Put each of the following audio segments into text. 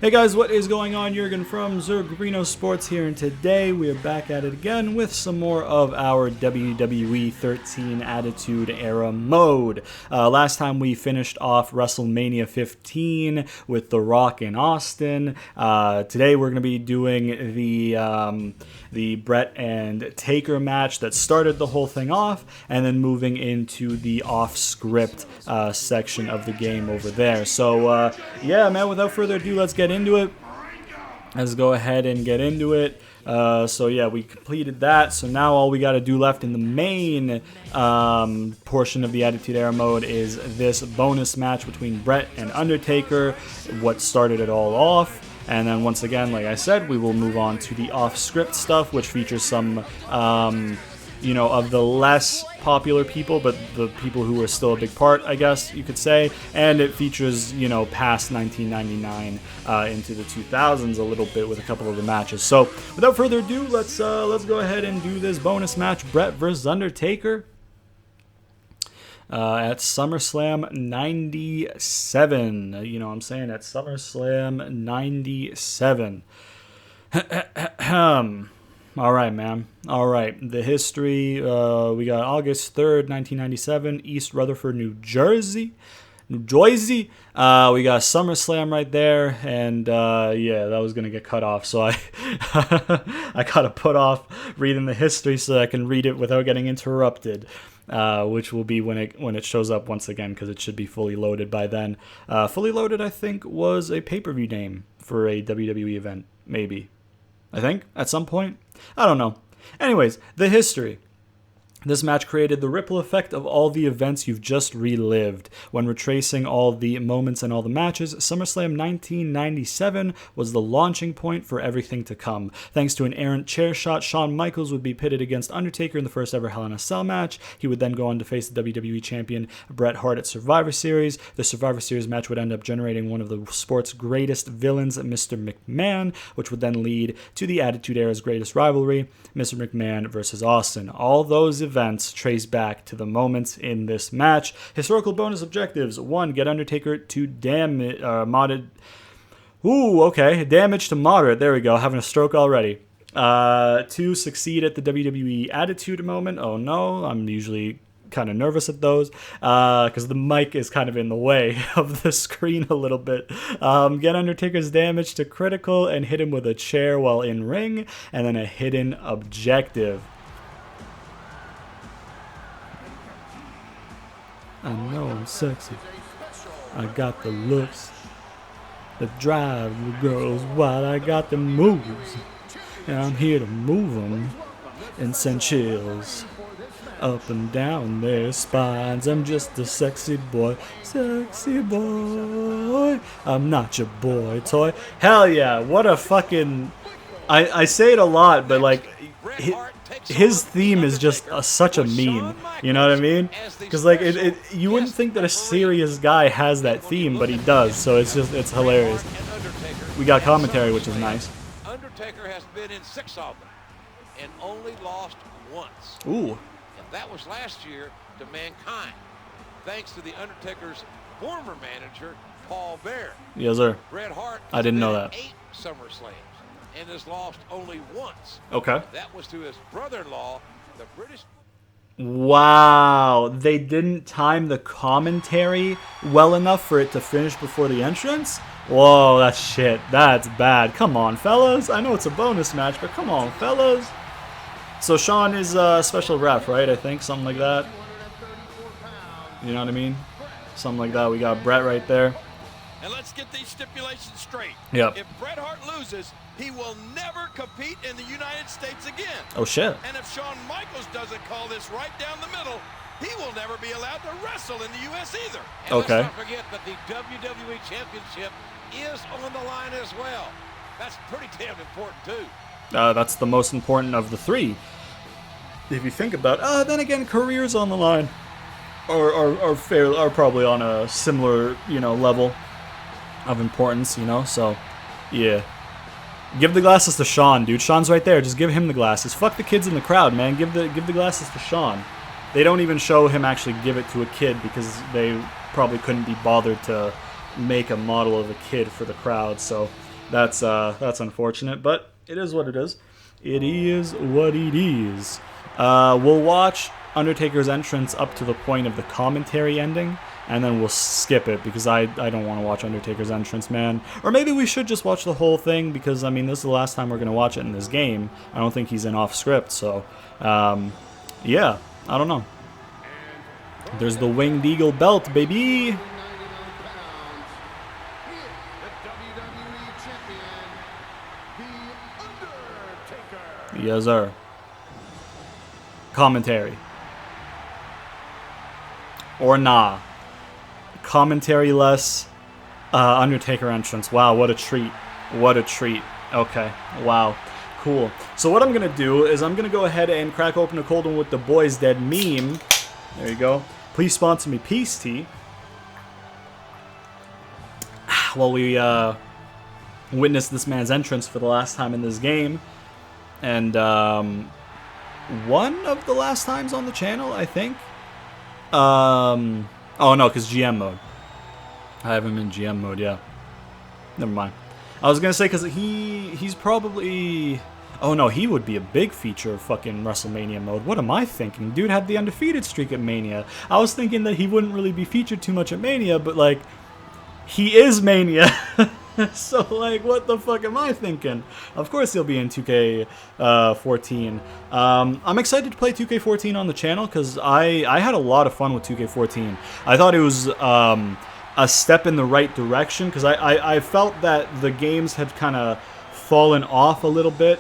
Hey guys, what is going on? Jurgen from ZurGrinoSports here, and today we are back at it again with some more of our WWE 13 Attitude Era mode. Last time we finished off WrestleMania 15 with The Rock and Austin. Today we're going to be doing the Bret and Taker match that started the whole thing off, and then moving into the off-script section of the game over there. So yeah, man, without further ado, let's get into it. Let's go ahead and get into it. So yeah, we completed that. So now all we got to do left in the main portion of the Attitude Era mode is this bonus match between Bret and Undertaker, what started it all off. And then once again, like I said, we will move on to the off-script stuff, which features some of the less popular people, but the people who were still a big part, I guess you could say. And it features, past 1999 into the 2000s a little bit with a couple of the matches. So without further ado, let's go ahead and do this bonus match: Bret versus Undertaker at SummerSlam 97. You know what I'm saying? At SummerSlam 97. All right, man. All right. The history, we got August 3rd, 1997, East Rutherford, New Jersey. We got SummerSlam right there, and yeah, that was going to get cut off, so I got to put off reading the history so I can read it without getting interrupted, which will be when it shows up once again, because it should be fully loaded by then. Fully Loaded, I think, was a pay-per-view name for a WWE event, maybe. I think, at some point. I don't know. Anyways, the history. This match created the ripple effect of all the events you've just relived. When retracing all the moments and all the matches, SummerSlam 1997 was the launching point for everything to come. Thanks to an errant chair shot, Shawn Michaels would be pitted against Undertaker in the first ever Hell in a Cell match. He would then go on to face the WWE champion Bret Hart at Survivor Series. The Survivor Series match would end up generating one of the sport's greatest villains, Mr. McMahon, which would then lead to the Attitude Era's greatest rivalry, Mr. McMahon versus Austin. All those events trace back to the moments in this match. Historical bonus objectives: 1. Get Undertaker to damage to moderate. There we go. Having a stroke already. 2. Succeed at the WWE Attitude Moment. Oh no, I'm usually kind of nervous at those because the mic is kind of in the way of the screen a little bit. Get Undertaker's damage to critical and hit him with a chair while in ring, and then a hidden objective. I know I'm sexy. I got the looks that drive the girls wild. I got the moves, and I'm here to move them and send chills up and down their spines. I'm just a sexy boy. I'm not your boy toy. Hell yeah, what a fucking... I say it a lot, but like... His theme is just such a meme, you know what I mean? Because like you wouldn't think that a serious guy has that theme, but he does. So it's hilarious. We got commentary, which is nice. Undertaker has been in 6 of them and only lost once. Ooh. And that was last year to Mankind, thanks to the Undertaker's former manager, Paul Bear. Yes, sir. Bret Hart. I didn't know that. 8 SummerSlams and has lost only once. Okay. That was to his brother-in-law, the British. Wow, they didn't time the commentary well enough for it to finish before the entrance? Whoa, that's shit. That's bad. Come on, fellas. I know it's a bonus match, but come on, fellas. So Shawn is a special ref, right? I think, something like that. You know what I mean? Something like that. We got Bret right there. And let's get these stipulations straight. Yep. If Bret Hart loses, he will never compete in the United States again. Oh, shit. And if Shawn Michaels doesn't call this right down the middle, he will never be allowed to wrestle in the U.S. either. And okay. Let's not forget that the WWE Championship is on the line as well. That's pretty damn important, too. That's the most important of the 3. If you think about it. Then again, careers on the line are probably on a similar, level of importance, so yeah. Give the glasses to Shawn, dude. Shawn's right there. Just give him the glasses. Fuck the kids in the crowd, man. Give the glasses to Shawn. They don't even show him actually give it to a kid because they probably couldn't be bothered to make a model of a kid for the crowd. So That's unfortunate, but it is what it is. It is what it is. We'll watch Undertaker's entrance up to the point of the commentary ending, and then we'll skip it because I don't want to watch Undertaker's entrance, man. Or maybe we should just watch the whole thing because, I mean, this is the last time we're going to watch it in this game. I don't think he's in off script, so, yeah, I don't know. There's the Winged Eagle belt, baby. Yes, sir. Commentary. Or nah. Commentary less. Undertaker entrance. Wow, what a treat. What a treat. Okay. Wow. Cool. So what I'm going to do is I'm going to go ahead and crack open a cold one with the Boys Dead meme. There you go. Please sponsor me, Peace Tea. While we witness this man's entrance for the last time in this game. And one of the last times on the channel, I think. Oh no, because GM mode. I have him in GM mode, yeah. Never mind. I was gonna say because he's probably. Oh no, he would be a big feature of fucking WrestleMania mode. What am I thinking? Dude had the undefeated streak at Mania. I was thinking that he wouldn't really be featured too much at Mania, but like, he is Mania. So, like, what the fuck am I thinking? Of course he'll be in 2K14. I'm excited to play 2K14 on the channel because I had a lot of fun with 2K14. I thought it was a step in the right direction because I felt that the games had kind of fallen off a little bit.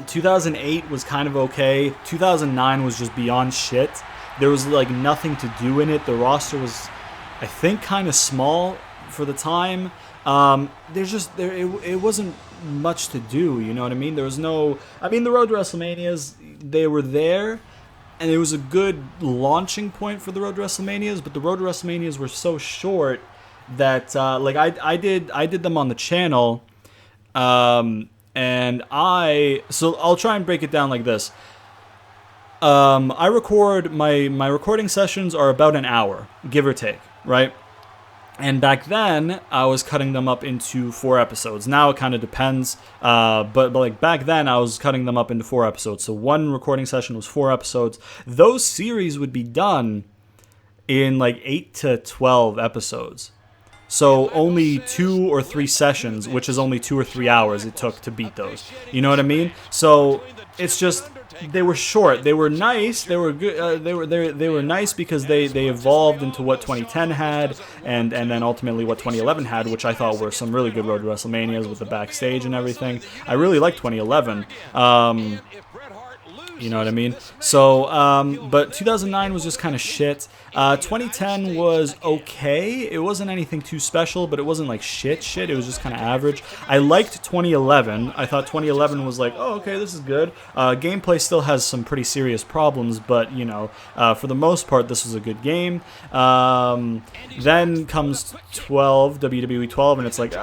2008 was kind of okay. 2009 was just beyond shit. There was, like, nothing to do in it. The roster was, I think, kind of small for the time. It wasn't much to do, you know what I mean? There was no, I mean, the Road to WrestleManias, they were there, and it was a good launching point for the Road to WrestleManias, but the Road to WrestleManias were so short that, like, I did them on the channel, so I'll try and break it down like this. I record, my recording sessions are about an hour, give or take, right? And back then, I was cutting them up into 4 episodes. Now it kind of depends, but like back then, I was cutting them up into 4 episodes. So one recording session was 4 episodes. Those series would be done in like 8 to 12 episodes. So only 2 or 3 sessions, which is only 2 or 3 hours it took to beat those. You know what I mean? So it's just, they were short. They were nice. They were good. They were nice because they evolved into what 2010 had, and then ultimately what 2011 had, which I thought were some really good Road to WrestleManias with the backstage and everything. I really liked 2011. You know what I mean? So, but 2009 was just kind of shit. 2010 was okay. It wasn't anything too special, but it wasn't like shit. It was just kind of average. I liked 2011. I thought 2011 was like, oh, okay, this is good. Gameplay still has some pretty serious problems, but, you know, for the most part, this was a good game. Then comes 12, WWE 12, and it's like,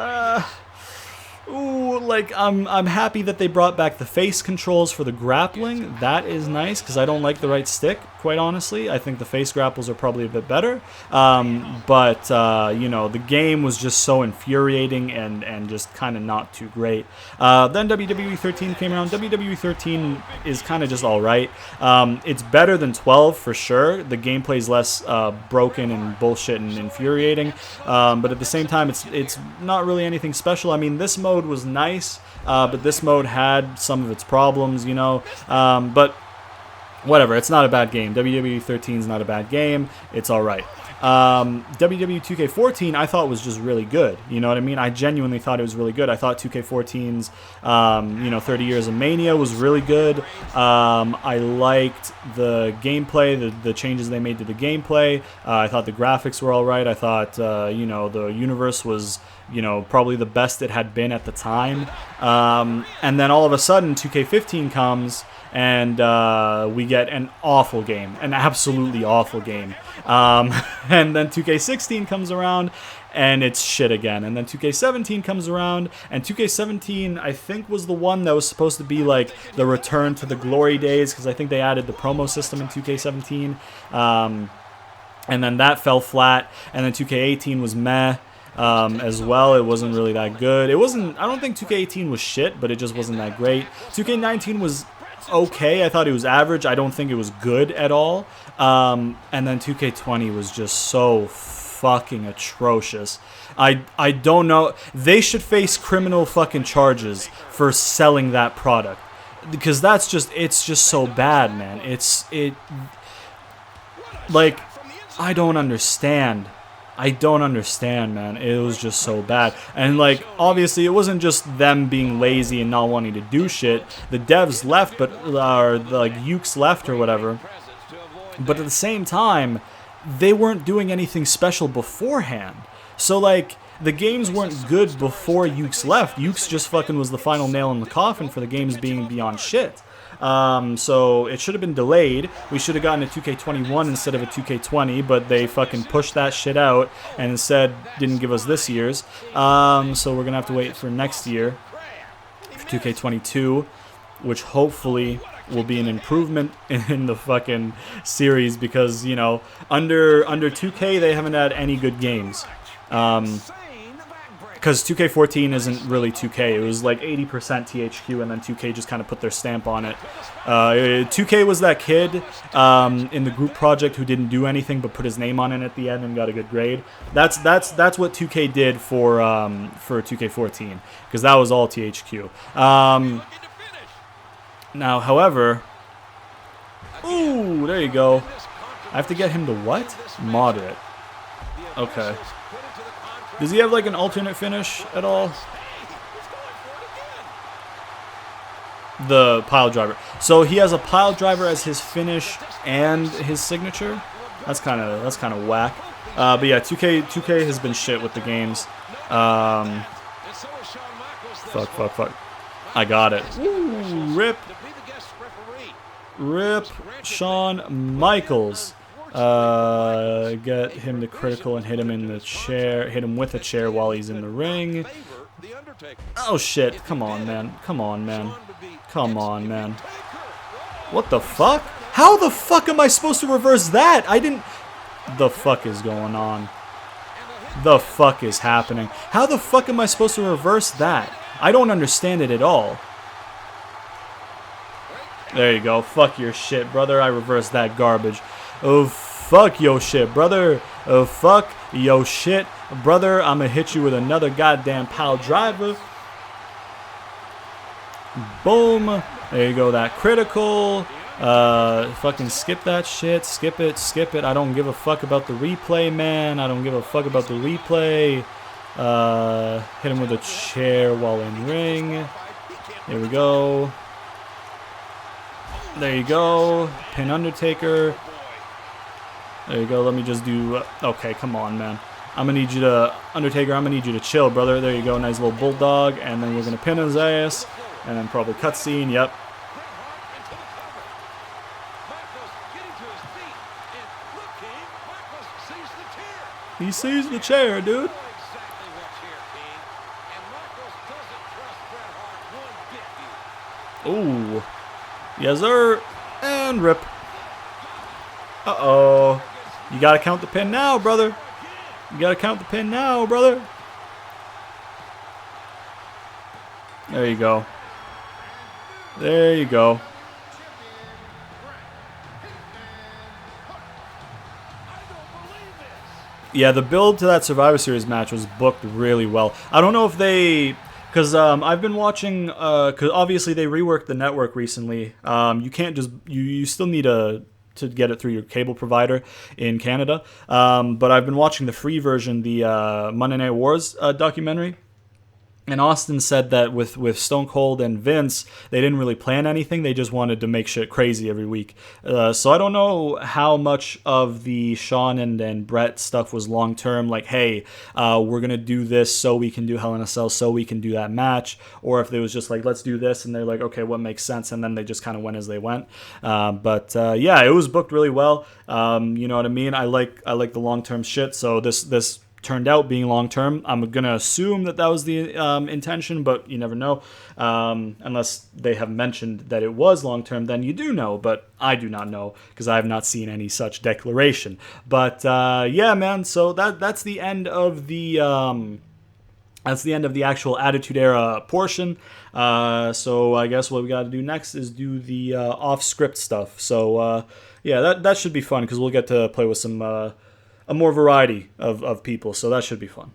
ooh, like, I'm happy that they brought back the face controls for the grappling. That is nice, because I don't like the right stick, quite honestly. I think the face grapples are probably a bit better. But you know, the game was just so infuriating and just kind of not too great. Then WWE 13 came around. WWE 13 is kind of just alright. It's better than 12 for sure. The gameplay is less broken and bullshit and infuriating. But at the same time, it's not really anything special. I mean, this mode was nice, but this mode had some of its problems, you know. But whatever, it's not a bad game. WWE 13 is not a bad game. It's all right. WWE 2K14 I thought was just really good. You know what I mean? I genuinely thought it was really good. I thought 2K14's, you know, 30 Years of Mania was really good. I liked the gameplay, the changes they made to the gameplay. I thought the graphics were all right. I thought, you know, the universe was, you know, probably the best it had been at the time. And then all of a sudden 2K15 comes and we get an awful game, an absolutely awful game. And then 2K16 comes around and it's shit again. And then 2K17 comes around, and 2K17 I think was the one that was supposed to be like the return to the glory days, because I think they added the promo system in 2K17. And then that fell flat, and then 2K18 was meh. as well. It wasn't really that good. It wasn't. I don't think 2K18 was shit, but it just wasn't that great. 2K19 was okay. I thought it was average. I don't think it was good at all. And then 2K20 was just so fucking atrocious. I don't know. They should face criminal fucking charges for selling that product, because it's just so bad, man. Like, I don't understand. I don't understand, man. It was just so bad. And, like, obviously, it wasn't just them being lazy and not wanting to do shit. The devs left, or, like, Ukes left or whatever. But at the same time, they weren't doing anything special beforehand. So, like, the games weren't good before Ukes left. Ukes just fucking was the final nail in the coffin for the games being beyond shit. So it should have been delayed. We should have gotten a 2K21 instead of a 2K20, but they fucking pushed that shit out and instead didn't give us this year's. So we're gonna have to wait for next year for 2K22, which hopefully will be an improvement in the fucking series, because, you know, under 2K they haven't had any good games. Because 2K14 isn't really 2K. It was like 80% THQ, and then 2K just kind of put their stamp on it. 2K was that kid in the group project who didn't do anything but put his name on it at the end and got a good grade. That's what 2K did for 2K14, because that was all THQ. Now, however, ooh, there you go. I have to get him to what? Moderate. Okay. Does he have like an alternate finish at all? The pile driver. So he has a pile driver as his finish and his signature. That's kind of whack. But yeah, 2K has been shit with the games. Fuck. I got it. Ooh, rip Shawn Michaels. Get him to critical and hit him in the chair. Hit him with a chair while he's in the ring. Oh shit! Come on, man. What the fuck? How the fuck am I supposed to reverse that? I didn't. The fuck is going on? The fuck is happening? How the fuck am I supposed to reverse that? I don't understand it at all. There you go. Fuck your shit, brother. I reversed that garbage. Oh, fuck your shit, brother. Oh, fuck your shit, brother. I'm gonna hit you with another goddamn pile driver. Boom. There you go. That critical. Fucking skip that shit. Skip it. I don't give a fuck about the replay, man. I don't give a fuck about the replay. Hit him with a chair while in ring. There we go. There you go. Pin Undertaker. There you go. Let me just do... okay, come on, man. Undertaker, I'm going to need you to chill, brother. There you go. Nice little bulldog. And then we're going to pin his ass. And then probably cutscene. Yep. He sees the chair, dude. Ooh. Yes, sir. And rip. Uh-oh. You gotta count the pin now, brother. There you go. Yeah, the build to that Survivor Series match was booked really well. I don't know if they... because I've been watching... because obviously they reworked the network recently. You can't just... You still need to get it through your cable provider in Canada. But I've been watching the free version, the Monday Night Wars documentary. And Austin said that with Stone Cold and Vince, they didn't really plan anything. They just wanted to make shit crazy every week. So I don't know how much of the Shawn and Brett stuff was long-term, like, hey, we're going to do this so we can do Hell in a Cell, so we can do that match. Or if it was just like, let's do this, and they're like, okay, what makes sense? And then they just kind of went as they went. But yeah, it was booked really well. You know what I mean? I like the long-term shit, so this turned out being long-term. I'm going to assume that was the intention, but you never know. Unless they have mentioned that it was long-term, then you do know, but I do not know because I have not seen any such declaration. But yeah, man, so that's the end of the... that's the end of the actual Attitude Era portion. So I guess what we got to do next is do the off-script stuff. So yeah, that should be fun because we'll get to play with some a more variety of people. So that should be fun.